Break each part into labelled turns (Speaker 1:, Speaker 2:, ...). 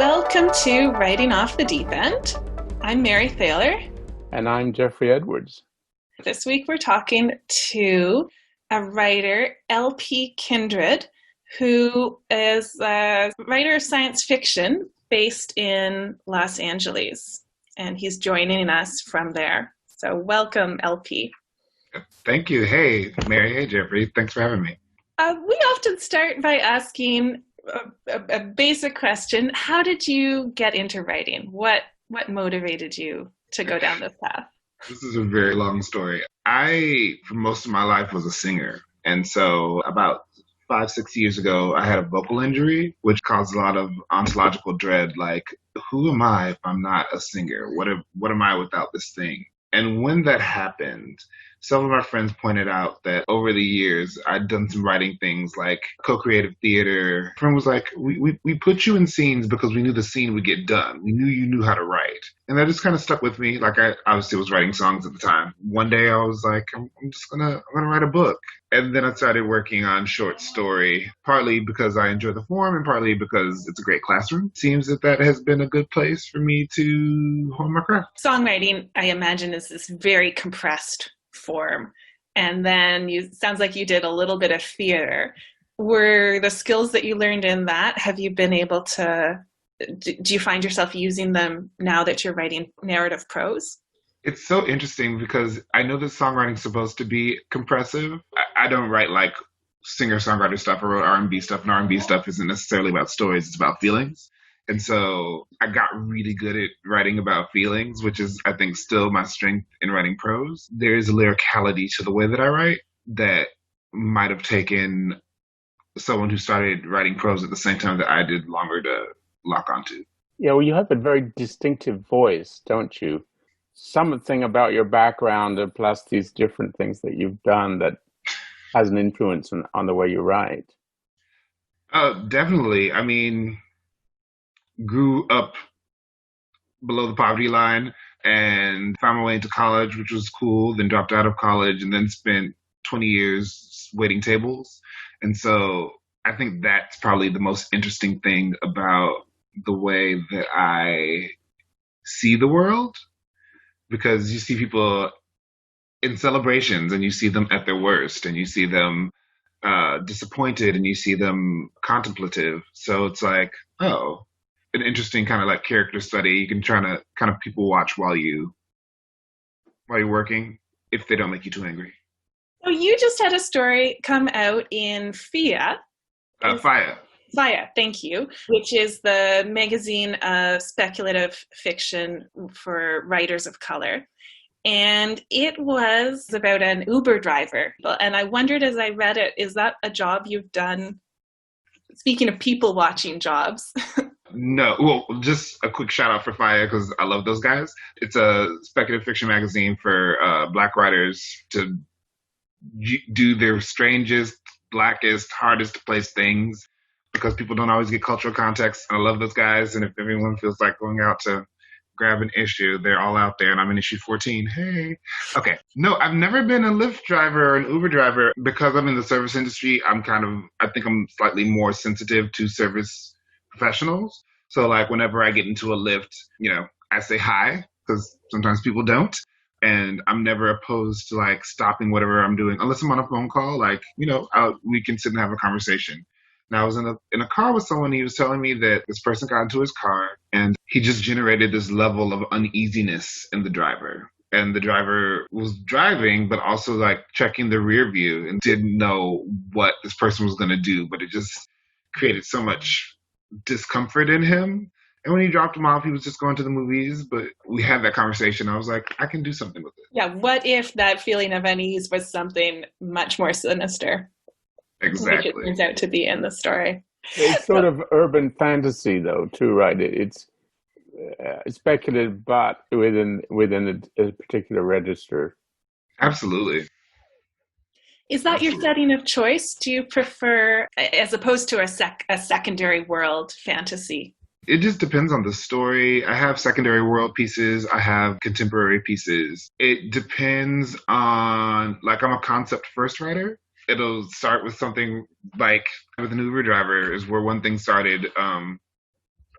Speaker 1: Welcome to Writing Off the Deep End. I'm Mary Thaler.
Speaker 2: And I'm Jeffrey Edwards.
Speaker 1: This week we're talking to a writer, LP Kindred, who is a writer of science fiction based in Los Angeles. And he's joining us from there. So welcome, LP.
Speaker 3: Thank you. Hey, Mary. Hey, Jeffrey. Thanks for having me.
Speaker 1: We often start by asking a basic question. How did you get into writing? What motivated you to go down this path?
Speaker 3: This is a very long story. I, for most of my life, was a singer. And so about 5-6 years ago, I had a vocal injury, which caused a lot of ontological dread. Like, who am I if I'm not a singer? What am I without this thing? And when that happened, some of my friends pointed out that over the years, I'd done some writing things like co-creative theater. A friend was like, we put you in scenes because we knew the scene would get done. We knew you knew how to write. And that just kind of stuck with me. Like, I obviously was writing songs at the time. One day I was like, I'm gonna write a book. And then I started working on short story, partly because I enjoy the form and partly because it's a great classroom. Seems that has been a good place for me to hone my craft.
Speaker 1: Songwriting, I imagine, is this very compressed form. And then sounds like you did a little bit of theater. Were the skills that you learned in that, have you been able to, do you find yourself using them now that you're writing narrative prose?
Speaker 3: It's so interesting because I know that songwriting's supposed to be compressive. I don't write like singer-songwriter stuff. I wrote R&B stuff, and R&B stuff isn't necessarily about stories, it's about feelings. And so I got really good at writing about feelings, which is, I think, still my strength in writing prose. There is a lyricality to the way that I write that might have taken someone who started writing prose at the same time that I did longer to lock onto.
Speaker 2: Yeah, well, you have a very distinctive voice, don't you? Something about your background and plus these different things that you've done that has an influence on the way you write.
Speaker 3: Definitely. I mean, grew up below the poverty line and found my way into college, which was cool, then dropped out of college and then spent 20 years waiting tables. And so I think that's probably the most interesting thing about the way that I see the world, because you see people in celebrations and you see them at their worst and you see them disappointed and you see them contemplative. So it's like, oh, an interesting kind of like character study. You can try to kind of people watch while you're working, if they don't make you too angry.
Speaker 1: So you just had a story come out in FIA. FIA, thank you, which is the magazine of speculative fiction for writers of color. And it was about an Uber driver. And I wondered as I read it, is that a job you've done? Speaking of people watching jobs.
Speaker 3: No, well, just a quick shout out for FIA because I love those guys. It's a speculative fiction magazine for Black writers to do their strangest, blackest, hardest to place things because people don't always get cultural context. And I love those guys. And if everyone feels like going out to grab an issue, they're all out there. And I'm in issue 14. Hey. Okay. No, I've never been a Lyft driver or an Uber driver because I'm in the service industry. I think I'm slightly more sensitive to service professionals. So like whenever I get into a Lyft, I say hi because sometimes people don't. And I'm never opposed to like stopping whatever I'm doing, unless I'm on a phone call, like, we can sit and have a conversation. And I was in a car with someone. He was telling me that this person got into his car and he just generated this level of uneasiness in the driver. And the driver was driving, but also like checking the rear view and didn't know what this person was going to do. But it just created so much discomfort in him. And when he dropped him off, he was just going to the movies. But we had that conversation. I was like, I can do something with it.
Speaker 1: Yeah. What if that feeling of unease was something much more sinister?
Speaker 3: Exactly.
Speaker 1: Which it turns out to be in the story.
Speaker 2: It's sort of urban fantasy, though, too, right? It's speculative, but within a particular register.
Speaker 3: Absolutely.
Speaker 1: Is that your setting of choice? Do you prefer, as opposed to a secondary world fantasy?
Speaker 3: It just depends on the story. I have secondary world pieces. I have contemporary pieces. It depends on, like, I'm a concept first writer. It'll start with something like with an Uber driver is where one thing started.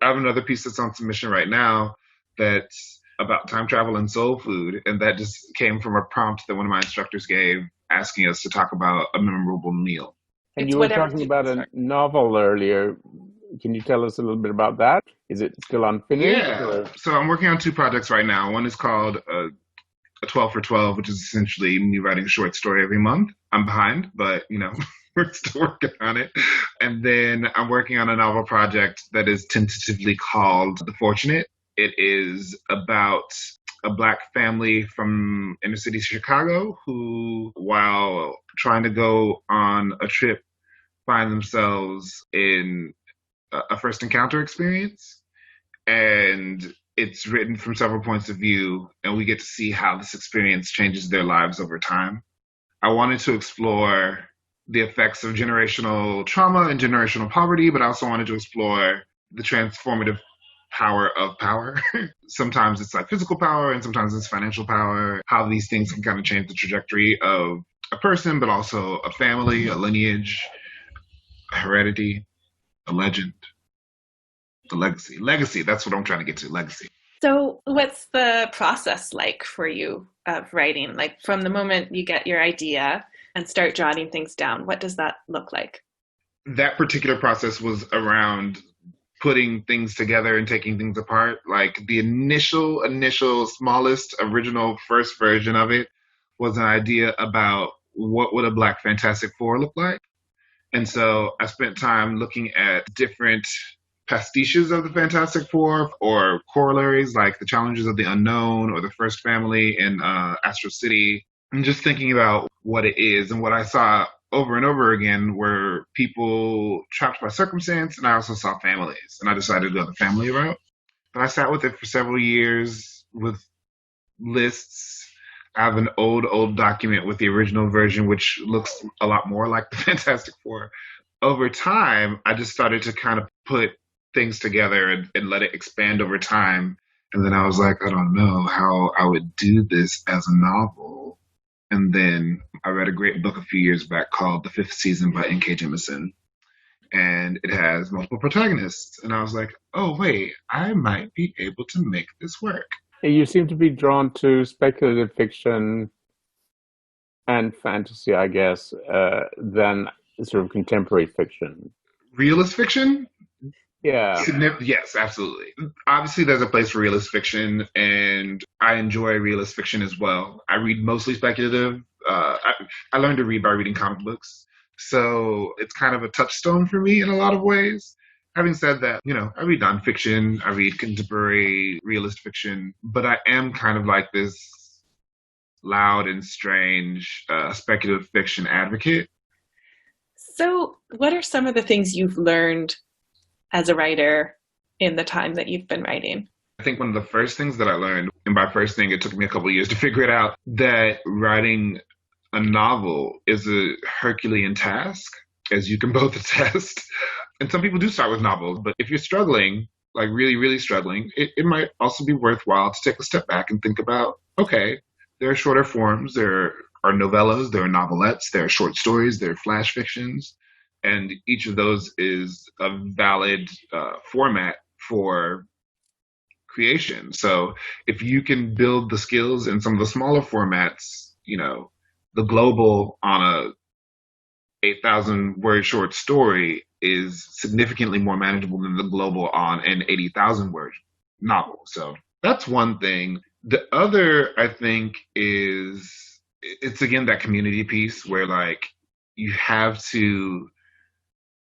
Speaker 3: I have another piece that's on submission right now that's about time travel and soul food. And that just came from a prompt that one of my instructors gave asking us to talk about a memorable meal.
Speaker 2: And you were talking about a novel earlier. Can you tell us a little bit about that? Is it still unfinished?
Speaker 3: Yeah. So I'm working on two projects right now. One is called a 12 for 12, which is essentially me writing a short story every month. I'm behind, but we're still working on it. And then I'm working on a novel project that is tentatively called The Fortunate. It is about a Black family from inner city Chicago who, while trying to go on a trip, find themselves in a first encounter experience. And it's written from several points of view, and we get to see how this experience changes their lives over time. I wanted to explore the effects of generational trauma and generational poverty, but I also wanted to explore the transformative power of power. Sometimes it's like physical power, and sometimes it's financial power, how these things can kind of change the trajectory of a person, but also a family, a lineage, a heredity, a legend. The legacy. Legacy, that's what I'm trying to get to, legacy.
Speaker 1: So what's the process like for you of writing? Like from the moment you get your idea and start jotting things down, what does that look like?
Speaker 3: That particular process was around putting things together and taking things apart. Like the initial, smallest, original first version of it was an idea about what would a Black Fantastic Four look like. And so I spent time looking at different pastiches of the Fantastic Four or corollaries like the Challenges of the Unknown or the First Family in Astro City, and just thinking about what it is. And what I saw over and over again were people trapped by circumstance, and I also saw families, and I decided to go the family route. But I sat with it for several years with lists. I have an old document with the original version, which looks a lot more like the Fantastic Four. Over time, I just started to kind of put things together and let it expand over time. And then I was like, I don't know how I would do this as a novel. And then I read a great book a few years back called The Fifth Season by N.K. Jemisin. And it has multiple protagonists. And I was like, oh, wait, I might be able to make this work.
Speaker 2: You seem to be drawn to speculative fiction and fantasy, I guess, than sort of contemporary fiction.
Speaker 3: Realist fiction?
Speaker 2: Yeah.
Speaker 3: Yes, absolutely. Obviously, there's a place for realist fiction, and I enjoy realist fiction as well. I read mostly speculative. I learned to read by reading comic books. So it's kind of a touchstone for me in a lot of ways. Having said that, I read nonfiction, I read contemporary realist fiction, but I am kind of like this loud and strange speculative fiction advocate.
Speaker 1: So what are some of the things you've learned as a writer in the time that you've been writing?
Speaker 3: I think one of the first things that I learned, and by first thing, it took me a couple of years to figure it out, that writing a novel is a Herculean task, as you can both attest. And some people do start with novels, but if you're struggling, like really, really struggling, it might also be worthwhile to take a step back and think about, okay, there are shorter forms, there are novellas, there are novelettes, there are short stories, there are flash fictions. And each of those is a valid format for creation. So if you can build the skills in some of the smaller formats, the global on a 8,000 word short story is significantly more manageable than the global on an 80,000 word novel. So that's one thing. The other, I think, is it's again that community piece where like you have to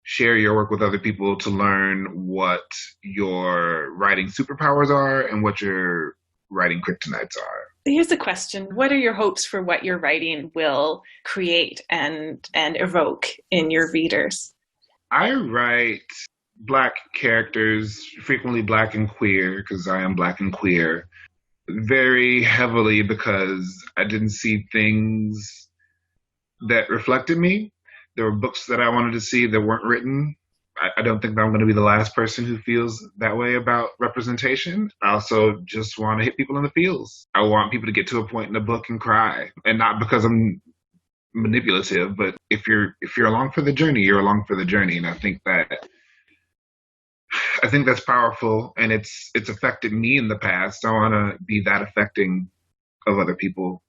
Speaker 3: share your work with other people to learn what your writing superpowers are and what your writing kryptonites are.
Speaker 1: Here's a question. What are your hopes for what your writing will create and evoke in your readers?
Speaker 3: I write Black characters, frequently Black and queer, because I am Black and queer, very heavily because I didn't see things that reflected me. There were books that I wanted to see that weren't written. I don't think that I'm going to be the last person who feels that way about representation. I also just want to hit people in the feels. I want people to get to a point in the book and cry. And not because I'm manipulative, but if you're along for the journey, you're along for the journey. And I think that I think that's powerful, and it's affected me in the past. I want to be that affecting of other people.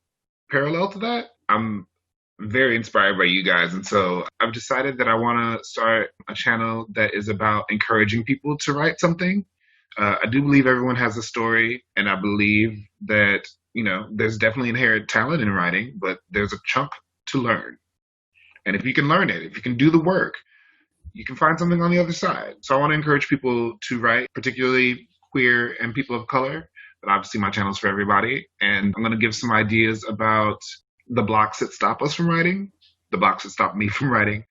Speaker 3: Parallel to that, I'm very inspired by you guys, and so I've decided that I want to start a channel that is about encouraging people to write something. I do believe everyone has a story, and I believe that, there's definitely inherent talent in writing, but there's a chunk to learn. And if you can learn it, if you can do the work, you can find something on the other side. So I want to encourage people to write, particularly queer and people of color. But obviously my channel's for everybody. And I'm going to give some ideas about the blocks that stop us from writing, the blocks that stop me from writing,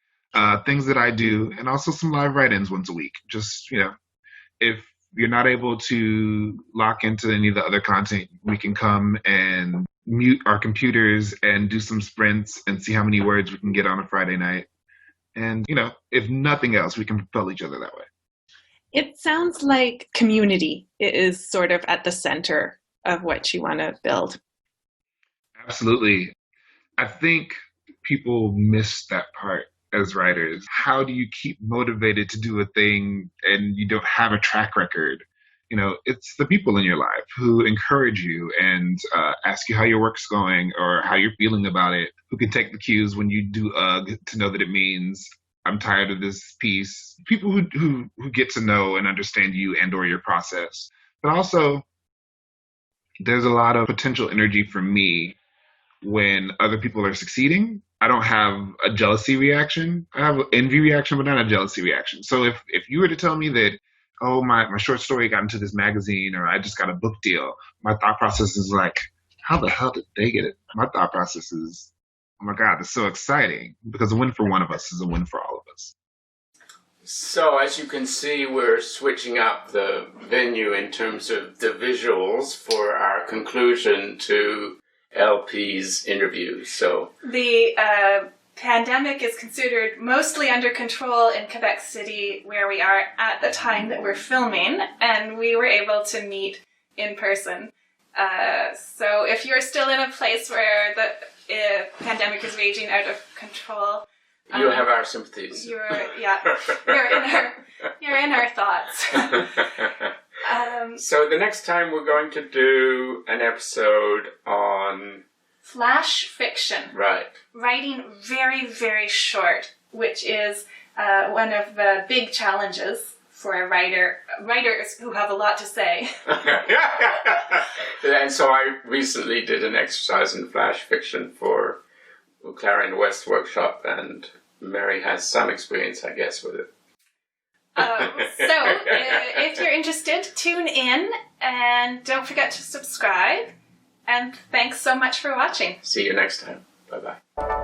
Speaker 3: things that I do, and also some live write-ins once a week. Just, if you're not able to lock into any of the other content, we can come and mute our computers and do some sprints and see how many words we can get on a Friday night. And, if nothing else, we can propel each other that way.
Speaker 1: It sounds like community is sort of at the center of what you want to build.
Speaker 3: Absolutely. I think people miss that part as writers. How do you keep motivated to do a thing and you don't have a track record? It's the people in your life who encourage you and ask you how your work's going or how you're feeling about it, who can take the cues when you do ugh to know that it means I'm tired of this piece. People who get to know and understand you and or your process. But also, there's a lot of potential energy for me when other people are succeeding. I don't have a jealousy reaction. I have an envy reaction, but not a jealousy reaction. So if you were to tell me that, oh, my short story got into this magazine or I just got a book deal, my thought process is like, how the hell did they get it? My thought process is, oh my God, it's so exciting, because a win for one of us is a win for all of us.
Speaker 2: So as you can see, we're switching up the venue in terms of the visuals for our conclusion to LP's interview. So
Speaker 1: the pandemic is considered mostly under control in Quebec City, where we are at the time that we're filming, and we were able to meet in person. So if you're still in a place where the pandemic is raging out of control,
Speaker 2: you have our sympathies.
Speaker 1: You're in our thoughts.
Speaker 2: So the next time we're going to do an episode on
Speaker 1: flash fiction.
Speaker 2: Right.
Speaker 1: Writing very, very short, which is one of the big challenges for a writers who have a lot to say.
Speaker 2: And so I recently did an exercise in flash fiction for Clarion West workshop, and Mary has some experience, I guess, with it.
Speaker 1: If you're interested, tune in and don't forget to subscribe. And thanks so much for watching.
Speaker 2: See you next time. Bye-bye.